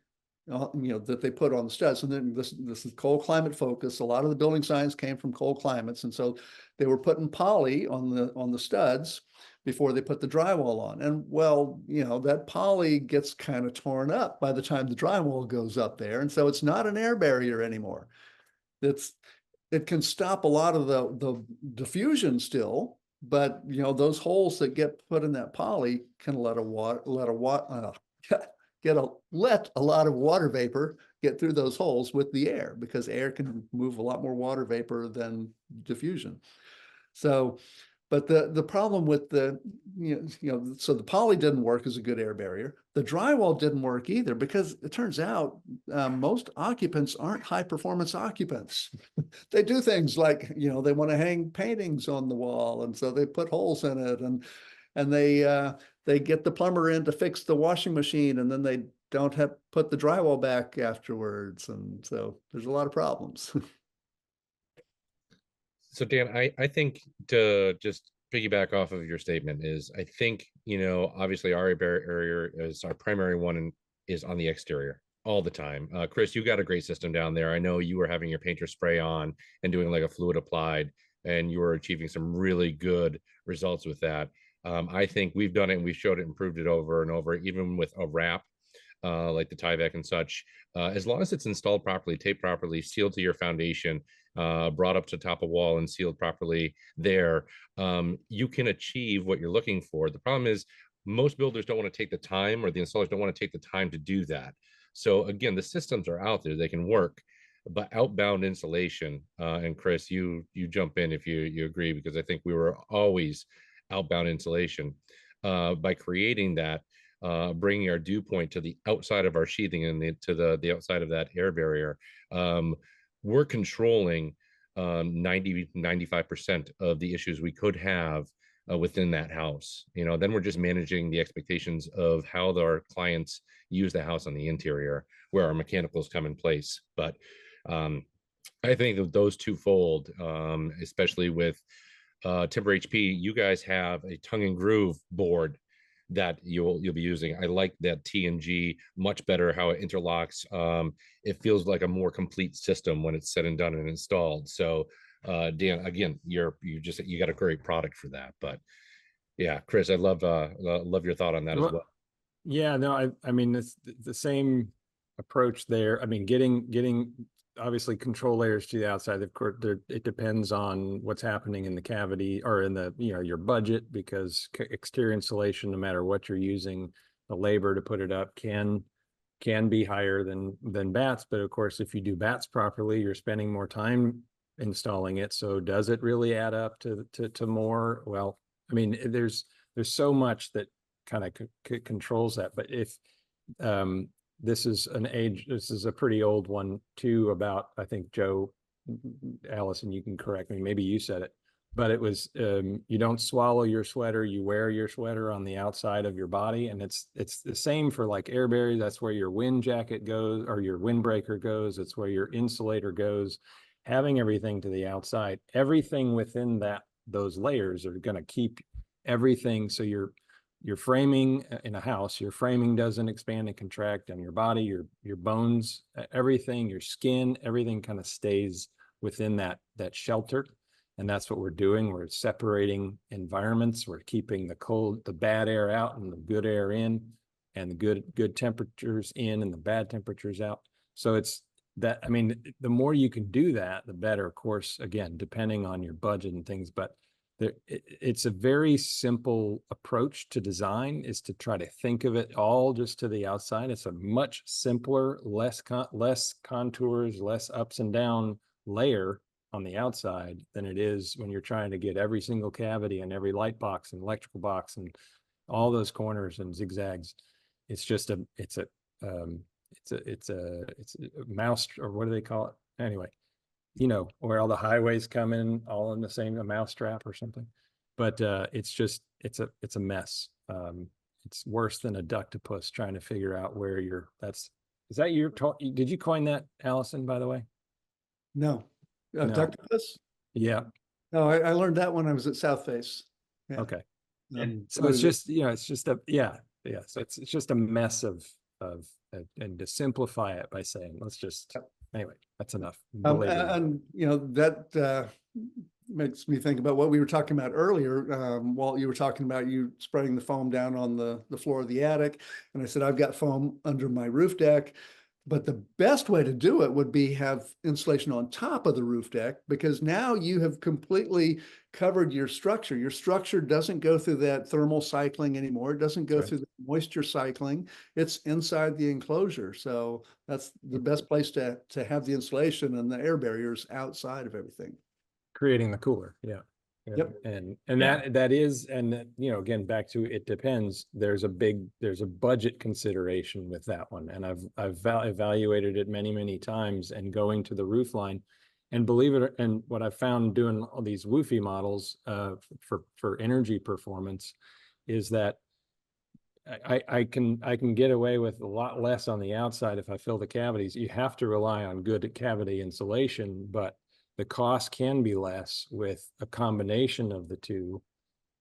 that they put on the studs. And then this is cold climate focus. A lot of the building signs came from cold climates. And so they were putting poly on the studs before they put the drywall on. And well, that poly gets kind of torn up by the time the drywall goes up there. And so it's not an air barrier anymore. It can stop a lot of the diffusion still, but those holes that get put in that poly can let a lot of water vapor get through those holes with the air, because air can move a lot more water vapor than diffusion. So, but the problem with so the poly didn't work as a good air barrier. The drywall didn't work either, because it turns out most occupants aren't high performance occupants. They do things like, they want to hang paintings on the wall, and so they put holes in it, and they get the plumber in to fix the washing machine, and then they don't have put the drywall back afterwards. And so there's a lot of problems. So Dan, I think, to just piggyback off of your statement, is I think, obviously our barrier is our primary one and is on the exterior all the time. Chris, you got a great system down there. I know you were having your painter spray on and doing like a fluid applied, and you were achieving some really good results with that. I think we've done it and we've showed it and proved it over and over, even with a wrap, like the Tyvek and such. As long as it's installed properly, taped properly, sealed to your foundation, brought up to top of wall and sealed properly there, you can achieve what you're looking for. The problem is most builders don't want to take the time, or the installers don't want to take the time to do that. So again, the systems are out there, they can work, but outbound insulation, and Chris, you jump in if you agree, because I think we were always outbound insulation. By creating that, bringing our dew point to the outside of our sheathing and to the outside of that air barrier, we're controlling 95% of the issues we could have within that house. Then we're just managing the expectations of how our clients use the house on the interior, where our mechanicals come in place. But I think that those twofold, especially with TimberHP, you guys have a tongue and groove board that you'll be using. I like that T&G much better, how it interlocks. It feels like a more complete system when it's said and done and installed. So Dan, again, you got a great product for that. But yeah, Chris, I love your thought on that as well. Yeah, no, I mean, it's the same approach there. I mean, getting obviously control layers to the outside. Of course, it depends on what's happening in the cavity or in the, your budget, because exterior insulation, no matter what you're using, the labor to put it up can be higher than bats. But of course, if you do bats properly, you're spending more time installing it. So does it really add up to more? Well, I mean, there's so much that kind of controls that. But if this is a pretty old one too, about, I think, Joe, Allison, you can correct me, maybe you said it, but it was, you don't swallow your sweater, you wear your sweater on the outside of your body. And it's the same for like air barriers. That's where your wind jacket goes, or your windbreaker goes. It's where your insulator goes. Having everything to the outside, everything within those layers are going to keep everything. So your framing in a house, your framing doesn't expand and contract on your body, your bones, everything, your skin, everything kind of stays within that shelter. And that's what we're doing. We're separating environments. We're keeping the bad air out and the good air in, and the good temperatures in and the bad temperatures out. So it's that, I mean, the more you can do that, the better, of course, again, depending on your budget and things. But it's a very simple approach to design, is to try to think of it all just to the outside. It's a much simpler, less contours, less ups and down layer on the outside than it is when you're trying to get every single cavity and every light box and electrical box and all those corners and zigzags. It's just it's a mouse, or what do they call it? Anyway, you know, where all the highways come in all in the same, a mousetrap or something. But it's a mess. It's worse than a ductopus trying to figure out where is that your talk? Did you coin that, Allison, by the way? No. No. Ductopus? Yeah. No, I learned that when I was at South Face. Yeah. Okay. So what it's is it? just, you know, it's just so it's just a mess of and to simplify it by saying, let's just, anyway, that's enough. And you know, that makes me think about what we were talking about earlier. Walt, you were talking about you spreading the foam down on the floor of the attic. And I said, I've got foam under my roof deck. But the best way to do it would be have insulation on top of the roof deck, because now you have completely covered your structure. Your structure doesn't go through that thermal cycling anymore. It doesn't go through the moisture cycling. It's inside the enclosure. So that's the best place to have the insulation, and the air barriers outside of everything. Creating the cooler. Yeah. Yep. And Yeah. that is, and you know, again, back to, it depends. There's a budget consideration with that one. And I've evaluated it many times, and going to the roof line, and believe it, and what I've found doing all these woofy models for energy performance is that I can get away with a lot less on the outside if I fill the cavities. You have to rely on good cavity insulation, but the cost can be less with a combination of the two.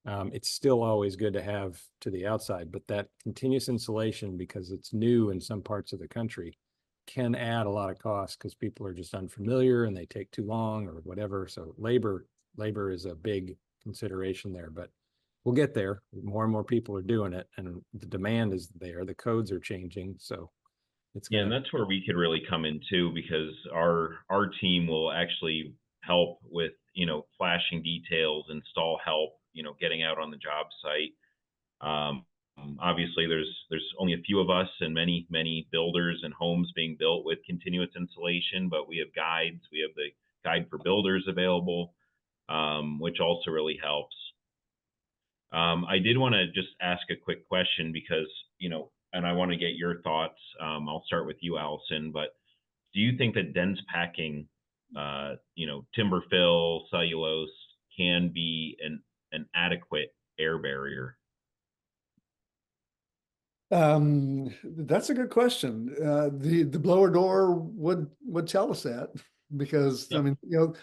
It's still always good to have to the outside, but that continuous insulation, because it's new in some parts of the country, can add a lot of cost because people are just unfamiliar and they take too long or whatever. So labor is a big consideration there, but we'll get there. More and more people are doing it, and the demand is there. The codes are changing, so it's Yeah, and that's where we could really come in too, because our team will actually help with, you know, flashing details, install help, you know, getting out on the job site. Obviously, there's only a few of us, and many builders and homes being built with continuous insulation, but we have guides. We have the guide for builders available, which also really helps. I did want to just ask a quick question, because, you know, and I want to get your thoughts. I'll start with you, Allison, but do you think that dense packing, you know, timber fill, cellulose, can be an adequate air barrier? That's a good question. The blower door would tell us that, because I mean, you know,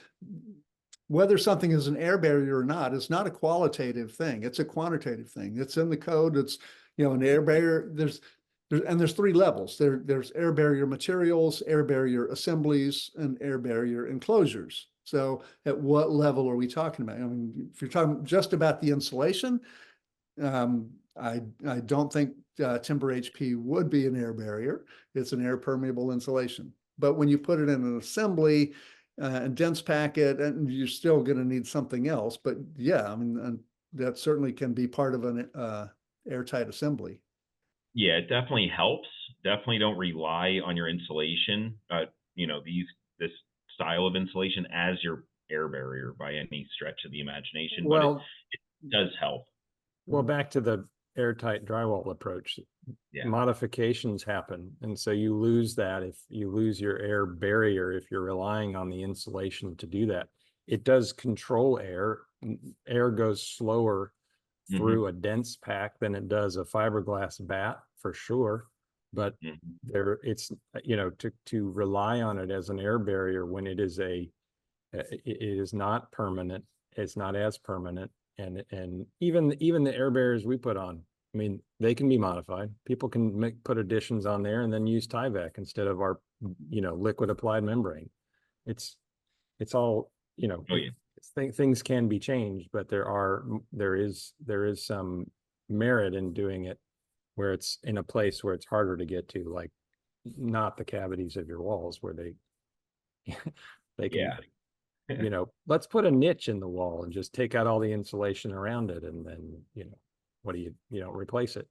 whether something is an air barrier or not is not a qualitative thing. It's a quantitative thing. It's in the code. It's, you know, an air barrier. There's three levels. There's air barrier materials, air barrier assemblies, and air barrier enclosures. So at what level are we talking about? I mean, if you're talking just about the insulation, I don't think TimberHP would be an air barrier. It's an air permeable insulation. But when you put it in an assembly and dense pack it, and you're still going to need something else. But yeah, I mean, that certainly can be part of an airtight assembly. Yeah, it definitely helps. Definitely don't rely on your insulation, you know, this style of insulation as your air barrier by any stretch of the imagination. Well, but it does help. Well, back to the airtight drywall approach, Yeah. modifications happen. And so you lose that if you lose your air barrier, if you're relying on the insulation to do that. It does control air. Air goes slower through a dense pack than it does a fiberglass bat for sure. But there it's, you know, to rely on it as an air barrier when it is it is not permanent. It's not as permanent. And even the air barriers we put on, I mean, they can be modified. People can put additions on there and then use Tyvek instead of our, you know, liquid applied membrane. It's all, you know, Oh, yeah. things can be changed, but there is some merit in doing it where it's in a place where it's harder to get to, like not the cavities of your walls where they they can, you know, let's put a niche in the wall and just take out all the insulation around it, and then, you know, what do you know, replace it.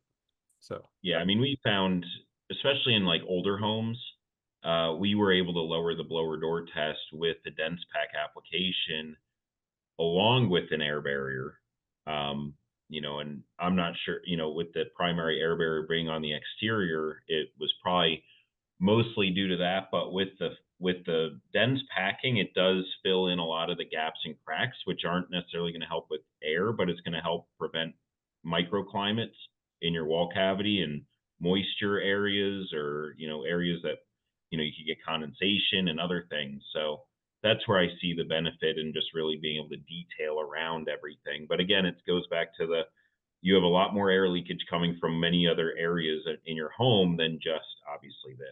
So Yeah, I mean, we found, especially in like older homes, we were able to lower the blower door test with the dense pack application along with an air barrier. You know, and I'm not sure, you know, with the primary air barrier being on the exterior, it was probably mostly due to that, but with the dense packing, it does fill in a lot of the gaps and cracks, which aren't necessarily going to help with air, but it's going to help prevent microclimates in your wall cavity and moisture areas, or, you know, areas that, you know, you could get condensation and other things. So that's where I see the benefit in just really being able to detail around everything. But again, it goes back to you have a lot more air leakage coming from many other areas in your home than just obviously this.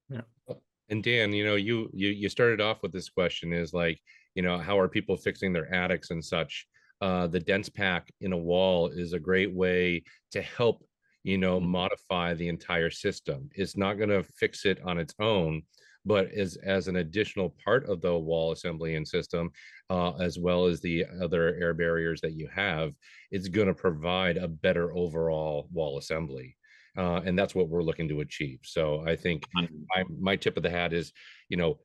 yeah. And Dan, you know, you started off with this question is like, you know, how are people fixing their attics and such? The dense pack in a wall is a great way to help, you know, modify the entire system. It's not going to fix it on its own, but as an additional part of the wall assembly and system, as well as the other air barriers that you have, it's going to provide a better overall wall assembly. And that's what we're looking to achieve. So I think my tip of the hat is, you know,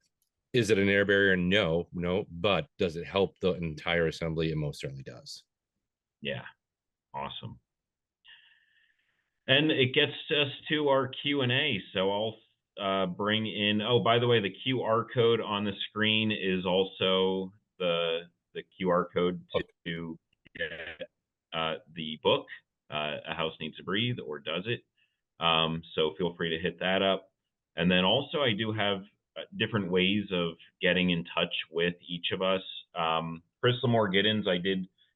is it an air barrier? No, but does it help the entire assembly? It most certainly does. Yeah, awesome. And it gets us to our Q&A. So I'll bring in, oh, by the way, the QR code on the screen is also the QR code to get the book, A House Needs to Breathe, or Does It? So feel free to hit that up. And then also I do have different ways of getting in touch with each of us. Chris Lamore Giddens,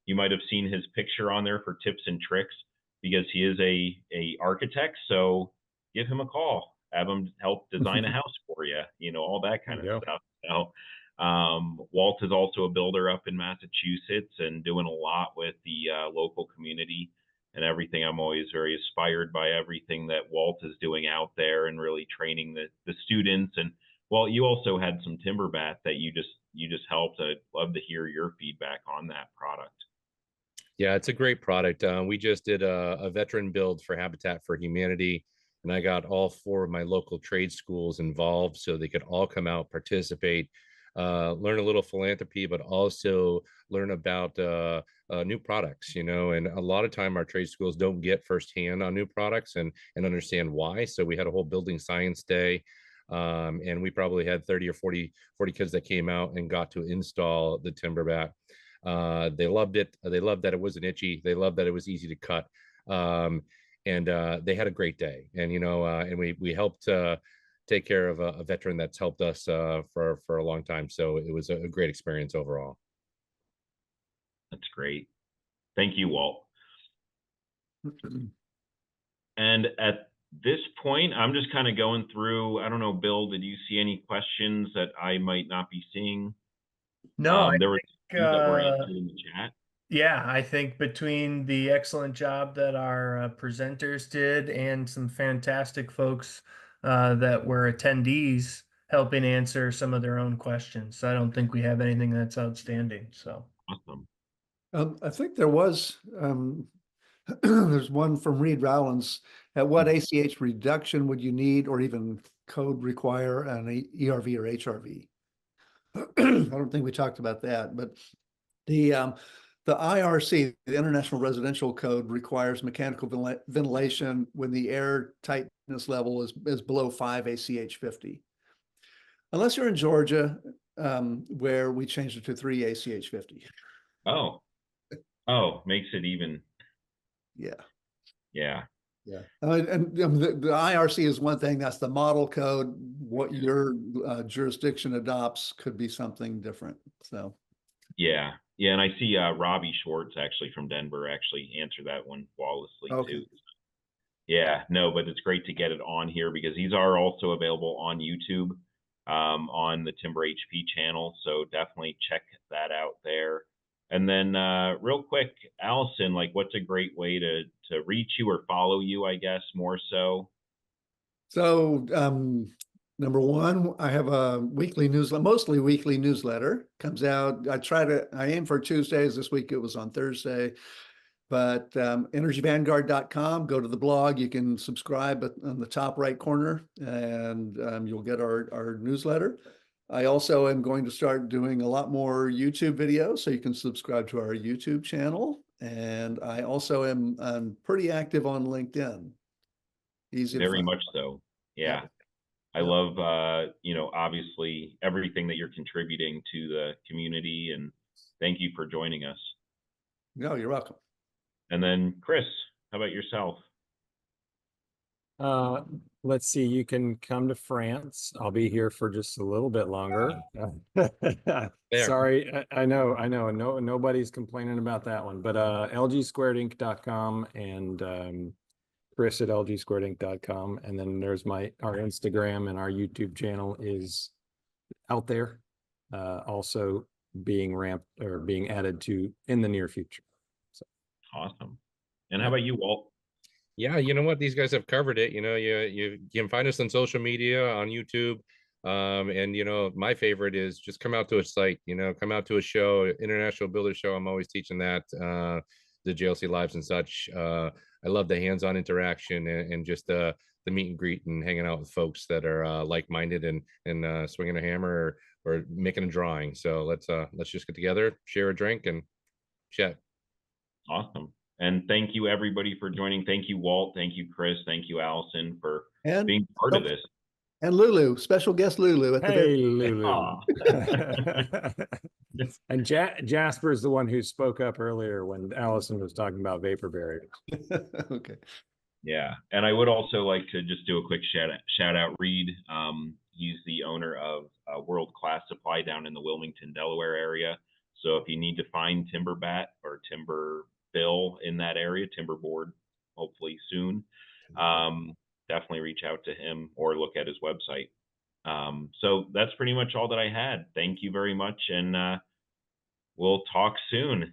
you might have seen his picture on there for tips and tricks, because he is a architect. So give him a call, have him help design a house for you, you know, all that kind of stuff. So Walt is also a builder up in Massachusetts and doing a lot with the local community and everything. I'm always very inspired by everything that Walt is doing out there and really training the students. And well, you also had some TimberBat that you just helped. I'd love to hear your feedback on that product. Yeah, it's a great product. We just did a veteran build for Habitat for Humanity, and I got all 4 of my local trade schools involved so they could all come out, participate, learn a little philanthropy, but also learn about new products, you know. And a lot of time our trade schools don't get firsthand on new products and understand why. So we had a whole building science day. And we probably had 30 or 40 kids that came out and got to install the TimberBat. They loved it. They loved that it wasn't itchy. They loved that it was easy to cut. And they had a great day. And, you know, and we helped take care of a veteran that's helped us for a long time. So it was a great experience overall. That's great. Thank you, Walt. And at this point, I'm just kind of going through, I don't know, Bill, did you see any questions that I might not be seeing? No, there were that were answered in the chat. Yeah, I think between the excellent job that our presenters did and some fantastic folks that were attendees helping answer some of their own questions, I don't think we have anything that's outstanding. So awesome. I think there was there's one from Reed Rowlands. At what ACH reduction would you need, or even code require, an ERV or HRV? I don't think we talked about that, but the The IRC, the International Residential Code, requires mechanical ventilation when the air tightness level is below 5 ACH 50. Unless you're in Georgia, where we changed it to 3 ACH 50. Oh, makes it even. Yeah. Yeah. Yeah. And the IRC is one thing. That's the model code. What your jurisdiction adopts could be something different. So. Yeah. Yeah. And I see Robbie Schwartz actually from Denver actually answered that one flawlessly too. Yeah, no, but it's great to get it on here because these are also available on YouTube, on the TimberHP channel. So definitely check that out there. And then real quick, Allison, like what's a great way to reach you or follow you, I guess, more so? So number one, I have a weekly newsletter, mostly weekly newsletter. Comes out. I aim for Tuesdays. This week it was on Thursday. But energyvanguard.com, go to the blog. You can subscribe on the top right corner, and you'll get our newsletter. I also am going to start doing a lot more YouTube videos, so you can subscribe to our YouTube channel. And I also am pretty active on LinkedIn. Easy to Very find. much so. Yeah. Yep. I love, obviously everything that you're contributing to the community, and thank you for joining us. No, you're welcome. And then Chris, how about yourself? Let's see, you can come to France. I'll be here for just a little bit longer. Sorry, I know, no, nobody's complaining about that one, but lgsquaredinc.com and Chris at lgsquaredinc.com, and then there's our Instagram, and our YouTube channel is out there, also being added to in the near future. So awesome. And how about you, Walt? Yeah, you know what? These guys have covered it. You can find us on social media, on YouTube. And my favorite is just come out to a site, come out to a show, International Builder Show. I'm always teaching that, the JLC Lives and such. I love the hands-on interaction and just the meet and greet and hanging out with folks that are like-minded and swinging a hammer or making a drawing. So let's just get together, share a drink, and chat. Awesome. And thank you everybody for joining. Thank you, Walt. Thank you, Chris. Thank you, Allison, for being part of this. And Lulu, special guest Lulu. Hey, Lulu. And Jasper is the one who spoke up earlier when Allison was talking about vapor barriers. Okay. Yeah. And I would also like to just do a quick shout out. Reed, he's the owner of World Class Supply down in the Wilmington, Delaware area. So if you need to find timber bat or timber bill in that area, timber board, hopefully soon, definitely reach out to him or look at his website. So that's pretty much all that I had. Thank you very much, and we'll talk soon.